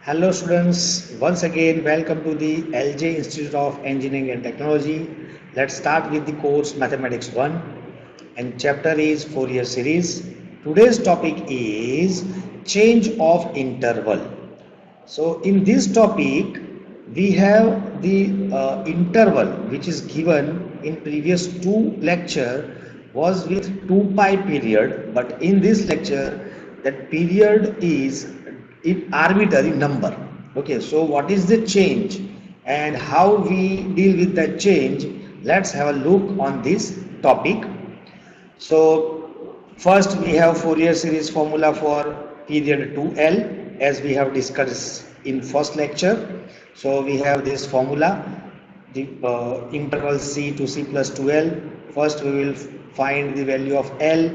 Hello students, once again welcome to the LJ Institute of Engineering and Technology. Let's start with the course Mathematics 1 and chapter is Fourier series. Today's topic is change of interval. So in this topic we have the interval which is given in previous two lecture was with 2 pi period, but in this lecture that period is in arbitrary number. Okay, so what is the change and how we deal with that change? Let's have a look on this topic. So first we have Fourier series formula for period 2L as we have discussed in first lecture. So we have this formula, the interval c to c plus 2L. First we will find the value of L,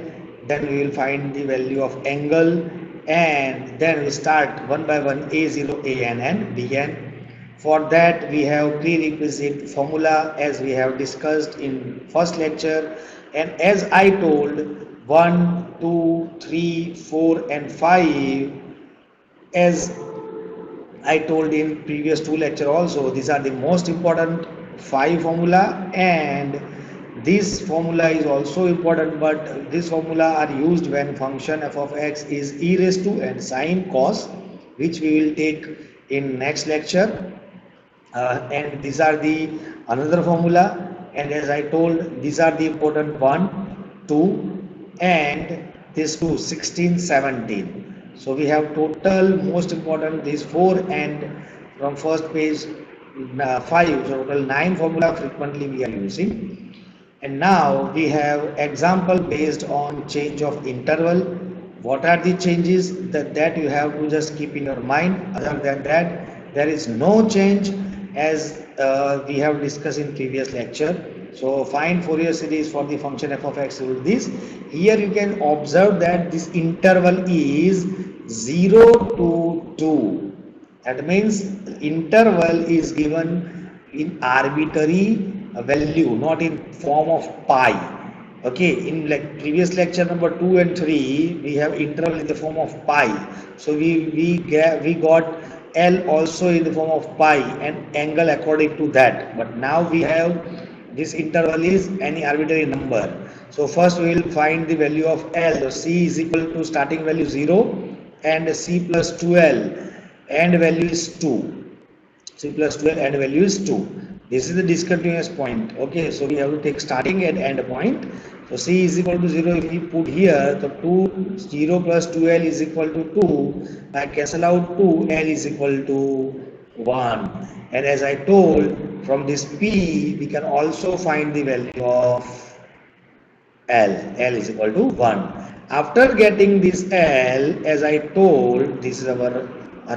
then we will find the value of angle, and then we start one by one a0, an and bn. For that we have prerequisite formula as we have discussed in first lecture, and as I told 1, 2, 3, 4 and 5, as I told in previous two lecture also, these are the most important five formula, and this formula is also important, but this formula are used when function f of x is e raised to and sine cos, which we will take in next lecture. And these are the another formula, and as I told these are the important 1, 2 and this 2, 16, 17. So we have total most important these 4 and from first page 5, so total 9 formula frequently we are using. And now we have example based on change of interval. What are the changes that you have to just keep in your mind? Other than that, there is no change as we have discussed in previous lecture. So find Fourier series for the function f of x with this. Here you can observe that this interval is 0 to 2. That means interval is given in arbitrary value, not in form of pi. Okay, in like previous lecture number 2 and 3, we have interval in the form of pi. So we got L also in the form of pi and angle according to that. But now we have this interval is any arbitrary number. So first we will find the value of L. So C is equal to starting value 0 and C plus 2L and value is 2. C plus 12 and value is 2. This is the discontinuous point. Okay, so we have to take starting and end point. So C is equal to 0. If we put here, the 0 plus 2L is equal to 2. I cancel out 2, L is equal to 1. And as I told, from this P, we can also find the value of L. L is equal to 1. After getting this L, as I told, this is our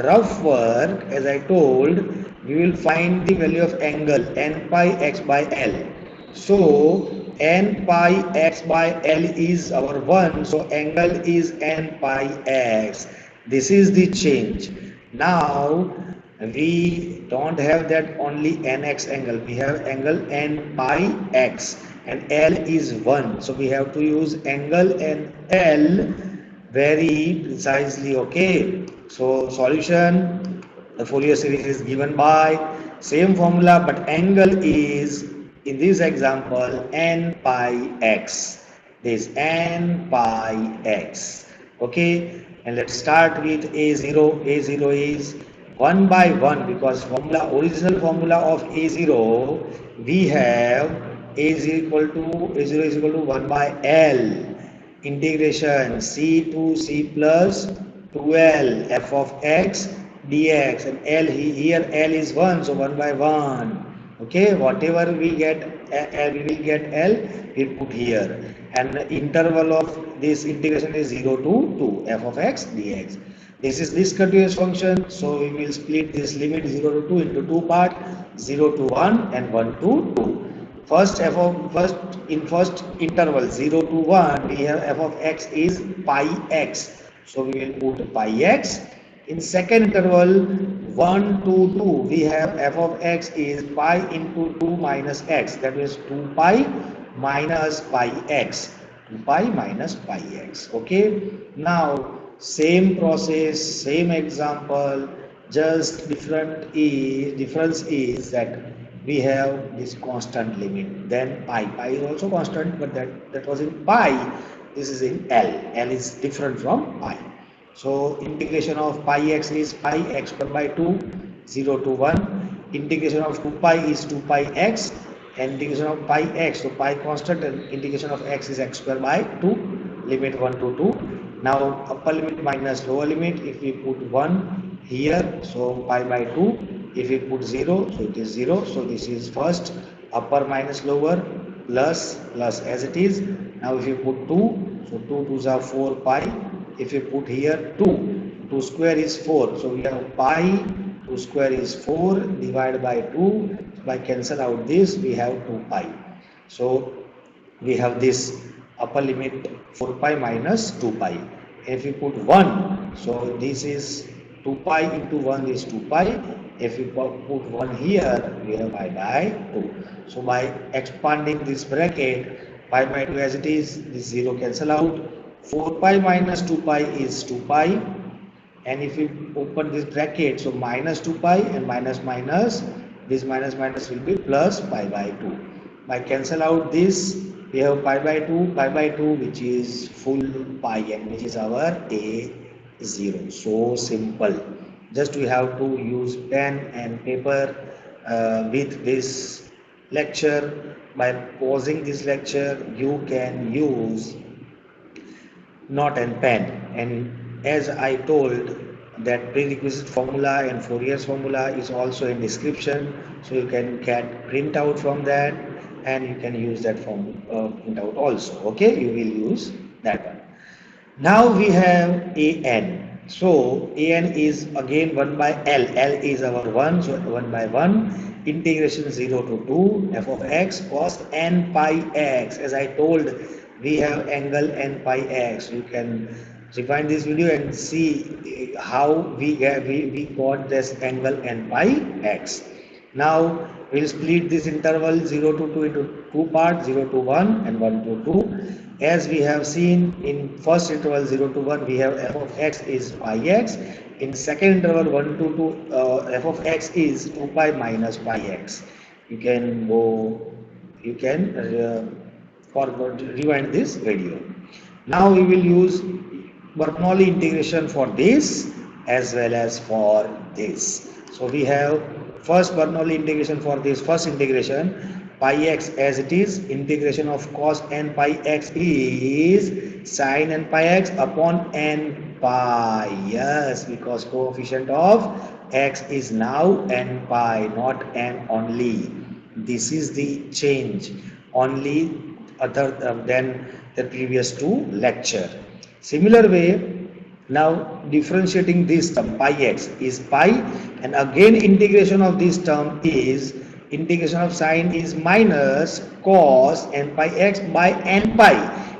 rough work. As I told, we will find the value of angle n pi x by L. So n pi x by L is our 1. So angle is n pi x. This is the change. Now we don't have that only nx angle. We have angle n pi x and L is 1. So we have to use angle and L very precisely. Okay, so solution, the Fourier series is given by same formula, but angle is in this example n pi x. This n pi x. Okay, and let's start with a0. A0 is 1 by 1 because formula original formula of a0 we have a0 is equal to 1 by L integration c to c plus 2L f of x dx, and L here L is 1, so 1 by 1. Okay, whatever we get we will get L, we put here, and the interval of this integration is 0 to 2 f of x dx. This is discontinuous function, so we will split this limit 0 to 2 into two parts, 0 to 1 and 1 to 2. First first interval 0 to 1 we have f of x is pi x, so we will put pi x. In second interval 1 to 2 we have f of x is pi into 2 minus x, that means 2 pi minus pi x, 2 pi minus pi x. Okay, now same process, same example, Just difference is that we have this constant limit. Then pi is also constant, but that was in pi. This is in L. L is different from pi. So integration of pi x is pi x square by 2, 0 to 1. Integration of 2 pi is 2 pi x, and integration of pi x, so pi constant, and integration of x is x square by 2, limit 1 to 2. Now upper limit minus lower limit, if we put 1 here, so pi by 2. If we put 0, so it is 0. So this is first upper minus lower, plus as it is. Now if you put 2, so 2 2s are 4 pi. If you put here 2 square is 4. So we have pi, 2 square is 4 divided by 2. By cancel out this, we have 2 pi. So we have this upper limit 4 pi minus 2 pi. If we put 1, so this is 2 pi into 1 is 2 pi. If we put 1 here, we have pi by 2. So by expanding this bracket, pi by 2 as it is, this 0 cancel out. 4 pi minus 2 pi is 2 pi. And if we open this bracket, so minus 2 pi and minus minus, this minus minus will be plus pi by 2. By cancel out this, we have pi by 2 which is full pi, and which is our A0. So simple. Just we have to use pen and paper with this lecture. By pausing this lecture, you can use not and pen. And as I told, that prerequisite formula and Fourier's formula is also in description, so you can get print out from that, and you can use that form print out also. Okay, you will use that one. Now we have an. So an is again 1 by L. L is our 1, so 1 by 1. Integration 0 to 2 f of x cos n pi x. As I told, we have angle n pi x. You can rewind this video and see how we got this angle n pi x. Now we'll split this interval 0 to 2 into two parts, 0 to 1 and 1 to 2. As we have seen in first interval 0 to 1, we have f of x is pi x. In second interval 1 to 2, f of x is 2 pi minus pi x. You can forward, rewind this video. Now we will use Bernoulli integration for this as well as for this. So we have first Bernoulli integration for this. First integration, pi x as it is, integration of cos n pi x is sin n pi x upon n pi. Yes, because coefficient of x is now n pi, not n only. This is the change, only other than the previous two lecture. Similar way, now differentiating this term pi x is pi, and again integration of this term is integration of sine is minus cos n pi x by n pi,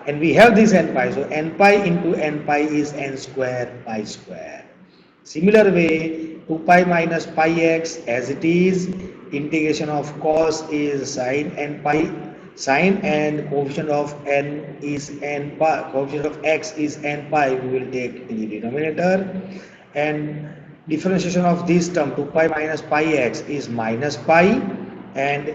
and we have this n pi, so n pi into n pi is n square pi square. Similar way, 2 pi minus pi x as it is, integration of cos is sine n pi, sine, and coefficient of n is n pi, coefficient of x is n pi, we will take in the denominator, and differentiation of this term 2 pi minus pi x is minus pi, and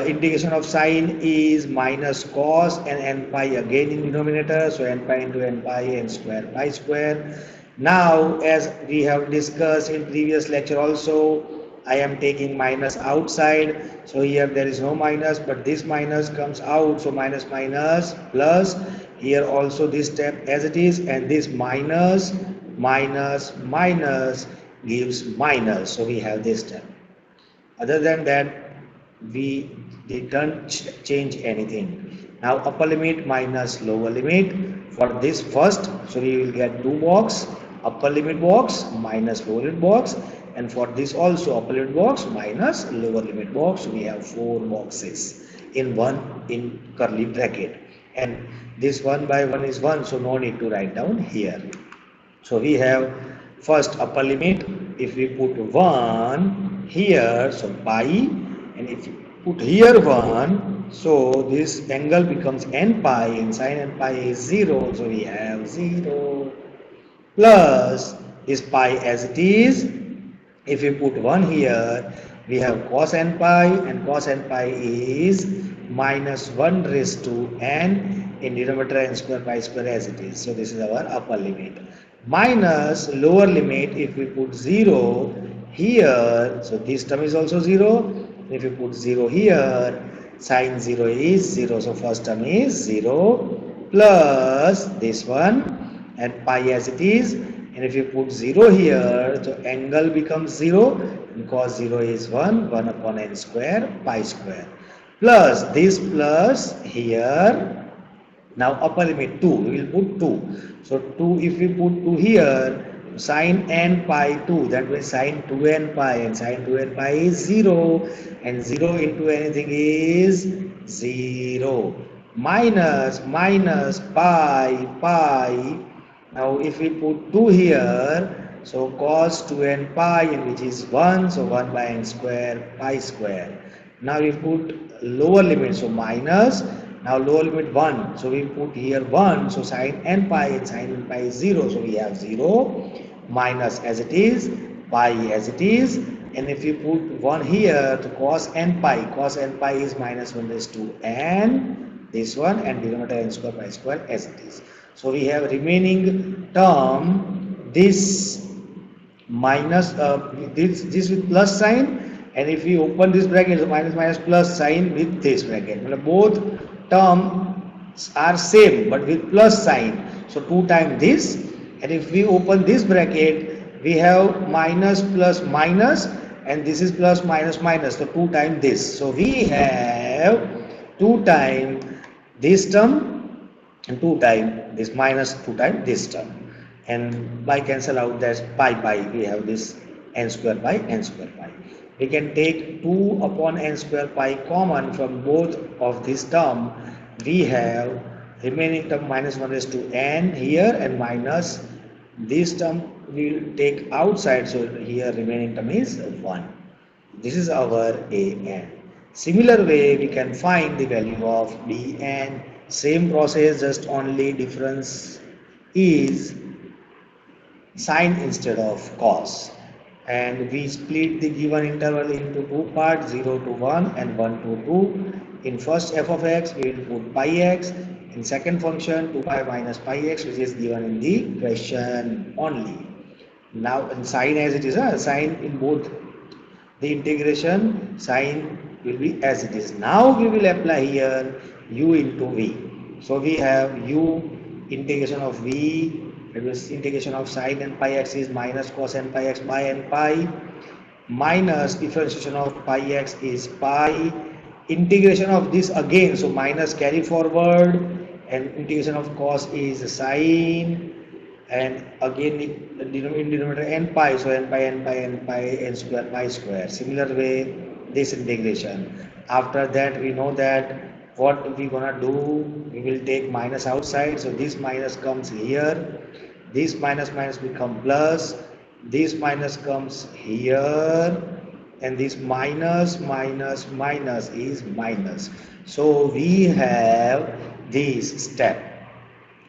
integration of sine is minus cos and n pi again in denominator, so n pi into n pi n square pi square. Now as we have discussed in previous lecture also, I am taking minus outside, so here there is no minus, but this minus comes out, so minus minus plus, here also this step as it is, and this minus minus minus gives minus, so we have this step. Other than that, we didn't change anything. Now upper limit minus lower limit for this first, so we will get two box, upper limit box minus lower limit box, and for this also upper limit box minus lower limit box. We have four boxes in one in curly bracket, and this 1 by 1 is 1, so no need to write down here. So we have first upper limit, if we put 1 here, so pi, and if you put here 1, so this angle becomes n pi, and sin n pi is 0, so we have 0 plus this pi as it is, If we put 1 here, we have cos n pi, and cos n pi is minus 1 raised to n in denominator n square pi square as it is. So this is our upper limit. Minus lower limit, if we put 0 here, so this term is also 0. If you put 0 here, sine 0 is 0. So first term is 0 plus this one and pi as it is. And if you put 0 here, so angle becomes 0 because 0 is 1 upon n square pi square. Plus this plus here. Now upper limit 2, we will put 2. So 2, if we put 2 here, sine n pi 2, that means sine 2n pi, and sine 2n pi is 0, and 0 into anything is 0. Minus pi. Now if we put 2 here, so cos 2n pi, and which is 1, so 1 by n square pi square. Now we put lower limit, so minus. Now lower limit 1, so we put here 1, so sine n pi, and sine n pi is 0, so we have 0, minus as it is, pi as it is, and if you put 1 here, to cos n pi is minus 1 raised to n, this one, and denominator n square pi square as it is. So we have remaining term, this minus, this with plus sign, and if we open this bracket, so minus plus sign with this bracket. Both terms are same but with plus sign. So 2 times this, and if we open this bracket, we have minus plus minus, and this is plus minus minus, so 2 times this. So we have 2 times this term and 2 times this minus 2 times this term. And by cancel out that pi, we have this n square pi. We can take 2 upon n square pi common from both of this term. We have remaining term minus 1 raised to n here, and minus this term we will take outside, so here remaining term is 1. This is our an. Similar way we can find the value of bn. Same process, just only difference is sine instead of cos. And we split the given interval into 2 parts, 0 to 1 and 1 to 2. In first f of x, we will put pi x. In second function, 2 pi minus pi x, which is given in the question only. Now, in sine as it is, sine in both the integration, sine will be as it is. Now, we will apply here u into v. So, we have u integration of v. It was integration of sine n pi x is minus cos n pi x by n pi, minus differentiation of pi x is pi, integration of this again, so minus carry forward, and integration of cos is sine, and again in denominator n pi, so n pi n square pi square. Similar way this integration. After that we know that what we gonna do, we will take minus outside, so this minus comes here, this minus become plus, this minus comes here, and this minus is minus. So we have this step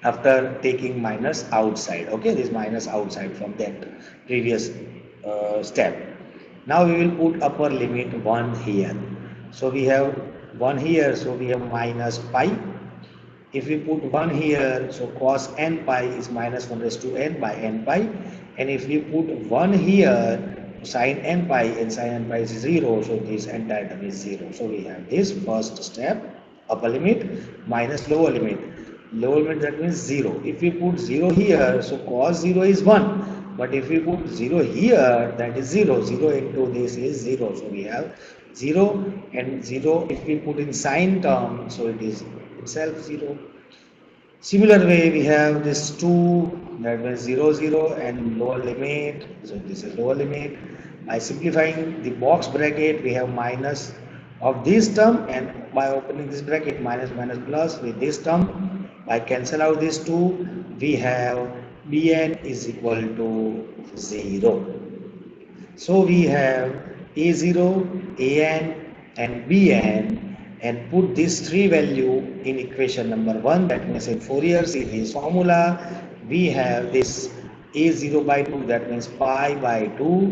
after taking minus outside, okay, this minus outside from that previous step. Now we will put upper limit 1 here. So we have 1 here, so we have minus pi. If we put 1 here, so cos n pi is minus 1 raised to n by n pi. And if we put 1 here, sin n pi, and sin n pi is 0, so this entire term is 0. So we have this first step, upper limit minus lower limit. Lower limit, that means 0. If we put 0 here, so cos 0 is 1. But if we put 0 here, that is 0. 0 into this is 0. So we have 0 and 0. If we put in sine term, so it is itself 0. Similar way we have this 2, that means 0 0 and lower limit, so this is lower limit. By simplifying the box bracket, we have minus of this term, and by opening this bracket, minus plus with this term. By cancel out these 2, we have bn is equal to 0. So we have a0, an and bn, and put these 3 value in equation number 1, that means in Fourier series formula we have this a0 by 2, that means pi by 2,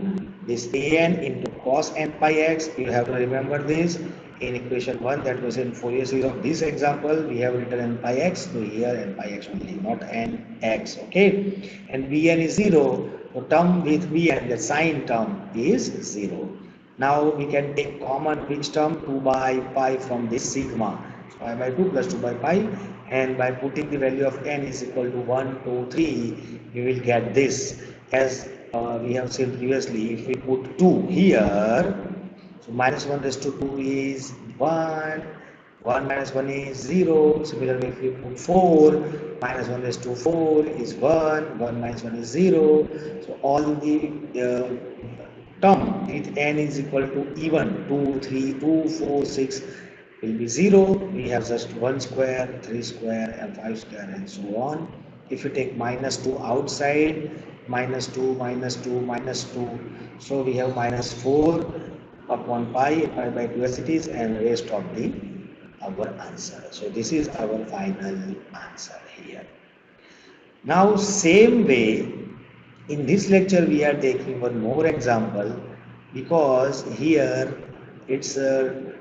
this an into cos n pi x. You have to remember this in equation 1, that was in Fourier series of this example. We have written n pi x, so here n pi x only, not n x. Okay, and bn is 0. So term with bn, the sine term is 0. Now we can take common which term, 2 by pi from this sigma. So I by 2 plus 2 by pi, and by putting the value of n is equal to 1, 2, 3, we will get this. As we have seen previously, if we put 2 here, so minus 1 raised to 2 is 1, 1 minus 1 is 0. Similarly, if we put 4, minus 1 raised to 4 is 1, 1 minus 1 is 0. So all the term with n is equal to even 2, 3, 2, 4, 6 will be 0. We have just 1 square, 3 square and 5 square and so on. If you take minus 2 outside, minus 2, minus 2, minus 2, so we have minus 4 upon pi by 2 as it is, and rest of the our answer. So this is our final answer here. Now same way, in this lecture we are taking one more example, because here it's a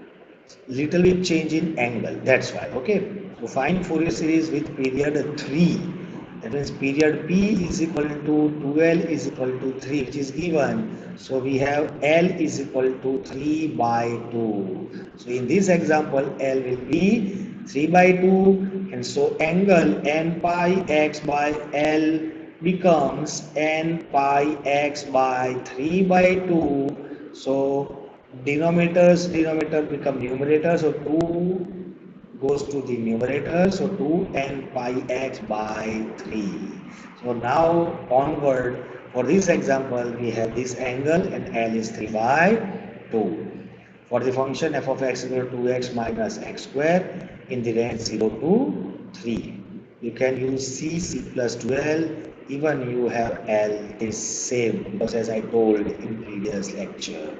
little bit change in angle, that's why. Okay, so find Fourier series with period 3, that means period p is equal to 2l is equal to 3, which is given. So we have l is equal to 3 by 2. So in this example l will be 3 by 2, and so angle n pi x by l becomes n pi x by 3 by 2. So denominator become numerator, so 2 goes to the numerator, so 2 n pi x by 3. So now onward, for this example we have this angle and L is 3 by 2. For the function f of x equal to 2x minus x square in the range 0 to 3. You can use c plus 12, even you have L is same, because as I told in previous lecture.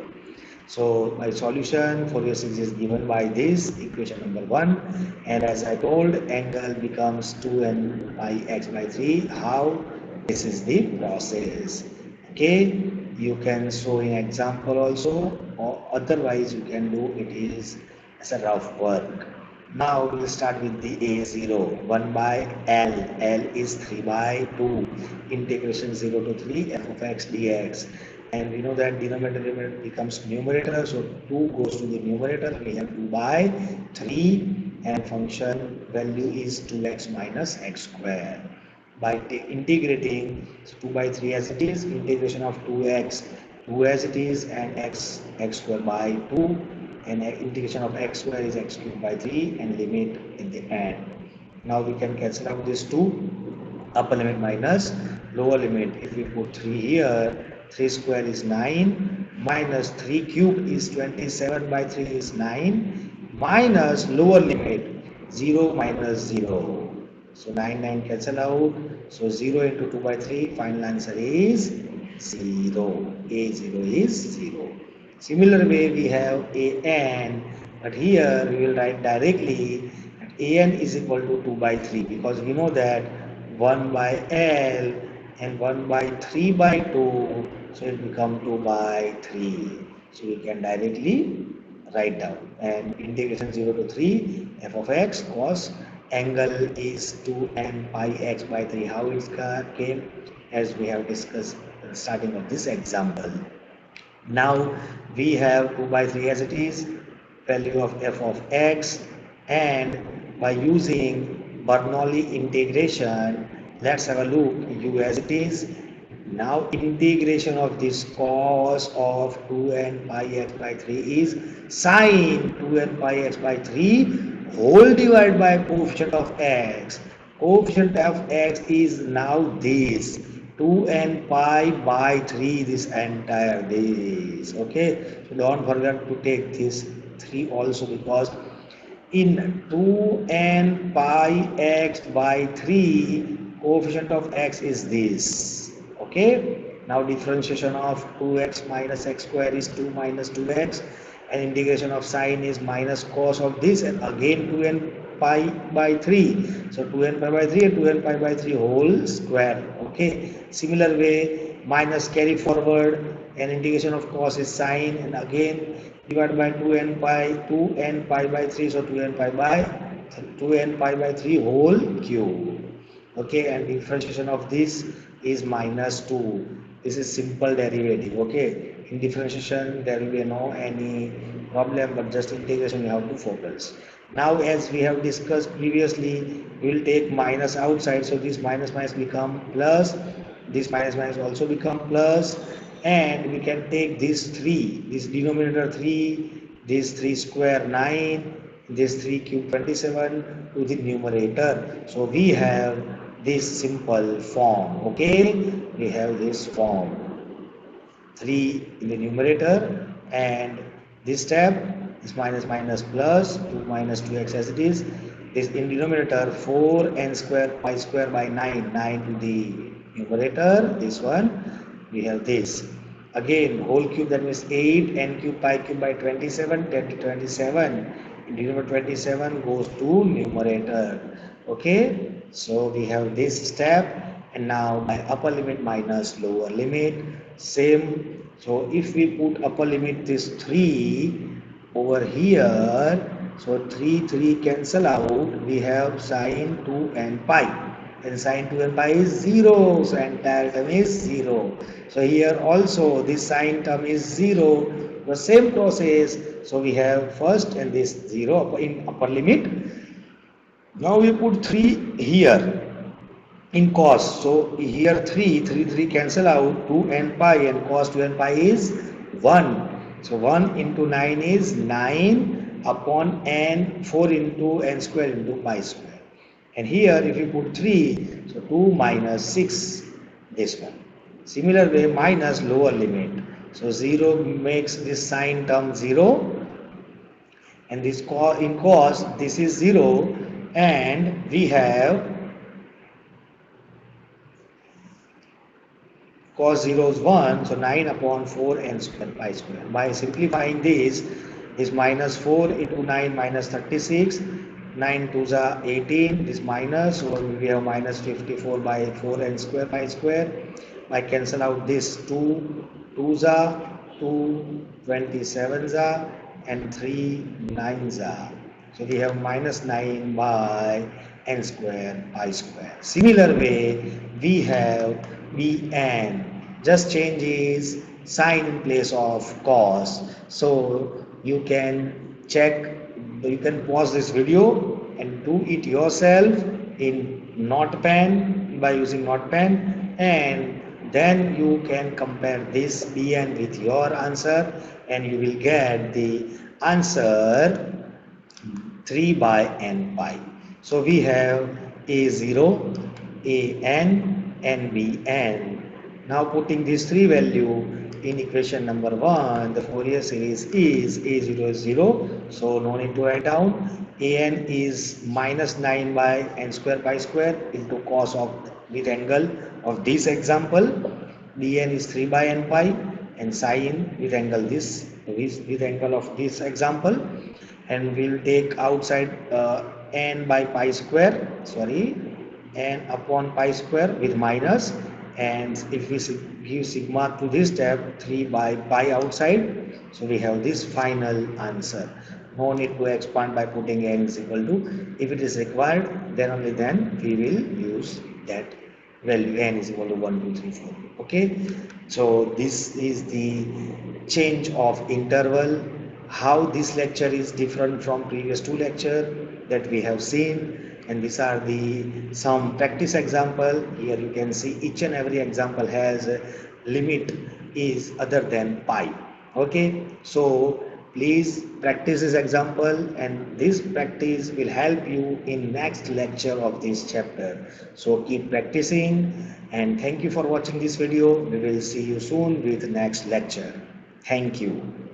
So my solution for your series is given by this equation number 1, and as I told, angle becomes 2n pi x by 3. How? This is the process. Okay, you can show in example also, or otherwise you can do it is as a rough work. Now we will start with the A0, 1 by L. L is 3 by 2, integration 0 to 3 f of x dx. And we know that denominator becomes numerator, so 2 goes to the numerator, we have 2 by 3, and function value is 2x minus x square. By integrating 2 by 3 as it is, integration of 2x, 2 as it is, and x square by 2, and integration of x square is x cubed by 3, and limit in the end. Now we can cancel out this 2, upper limit minus lower limit. If we put 3 here, 3 square is 9, minus 3 cube is 27 by 3 is 9, minus lower limit 0 minus 0. So 9 cancel out, so 0 into 2 by 3, final answer is 0. A0 is 0. Similar way we have an, but here we will write directly that an is equal to 2 by 3, because we know that 1 by L and 1 by 3 by 2, so it become 2 by 3. So we can directly write down, and integration 0 to 3 f of x cos angle is 2n pi x by 3. How it came, as we have discussed at the starting of this example. Now we have 2 by 3 as it is, value of f of x, and by using Bernoulli integration, let's have a look, u as it is. Now integration of this cos of 2n pi x by 3 is sine 2n pi x by 3 whole divided by coefficient of x. Coefficient of x is now this 2n pi by 3, this entire this. Okay, so don't forget to take this 3 also, because in 2n pi x by 3 coefficient of x is this. Okay, now differentiation of 2x minus x square is 2 minus 2x, and integration of sine is minus cos of this, and again 2n pi by 3. So 2n pi by 3 and 2n pi by 3 whole square. Okay, similar way minus carry forward, and integration of cos is sine, and again divided by 2n pi by 3, so 2n pi by 3 whole cube. Okay, and differentiation of this is minus 2. This is simple derivative. Okay, in differentiation there will be no any problem, but just integration you have to focus. Now as we have discussed previously, we will take minus outside, so this minus minus become plus, this minus minus also become plus, and we can take this 3, this denominator 3, this 3 square 9, this 3 cube 27 to the numerator. So we have this simple form. Okay, we have this form 3 in the numerator, and this step is minus minus plus 2 minus 2x as it is. This in denominator 4n square pi square by 9, 9 to the numerator. This one we have this. Again whole cube, that means 8 n cube pi cube by 27, 10 to 27. In denominator 27 goes to numerator. Okay, so we have this step, and now by upper limit minus lower limit, same. So if we put upper limit this 3 over here, so 3 cancel out, we have sine 2 and pi, and sine 2 and pi is 0, so entire term is 0. So here also this sine term is 0, the same process. So we have first and this 0 in upper limit. Now we put 3 here in cos. So here 3 cancel out, 2 and pi, and cos 2 and pi is 1. So 1 into 9 is 9 upon n, 4 into n square into pi square. And here if you put 3, so 2 minus 6, this one. Similar way minus lower limit. So 0 makes this sine term 0, and this in cos this is 0, and we have cos 0 is 1, so 9 upon 4 n square pi square. By simplifying this is minus 4 into 9 minus 36, 9 2s are 18, this minus, so we have minus 54 by 4 n square pi square. By cancel out this 2 2s are 2, 27s are, and 3 9s are. So we have minus 9 by n square pi square. Similar way we have bn, just changes sign in place of cos. So you can check, you can pause this video and do it yourself in Notepad by using Notepad, and then you can compare this bn with your answer, and you will get the answer 3 by n pi. So we have a0, an, and bn. Now putting these 3 value in equation number 1, the Fourier series is a0 is 0, so no need to write down. An is minus 9 by n square pi square into cos of with angle of this example. Bn is 3 by n pi, and sine with angle this with angle of this example, and we'll take outside n by pi square, n upon pi square with minus, and if we give sigma to this step, 3 by pi outside, so we have this final answer. No need to expand by putting n is equal to. If it is required, then only then we will use that value, n is equal to 1 2 3 4. Okay, so this is the change of interval. How this lecture is different from previous 2 lecture that we have seen, and these are the some practice example. Here you can see each and every example has a limit is other than pi. Okay, so please practice this example, and this practice will help you in next lecture of this chapter. So keep practicing, and thank you for watching this video. We will see you soon with next lecture. Thank you.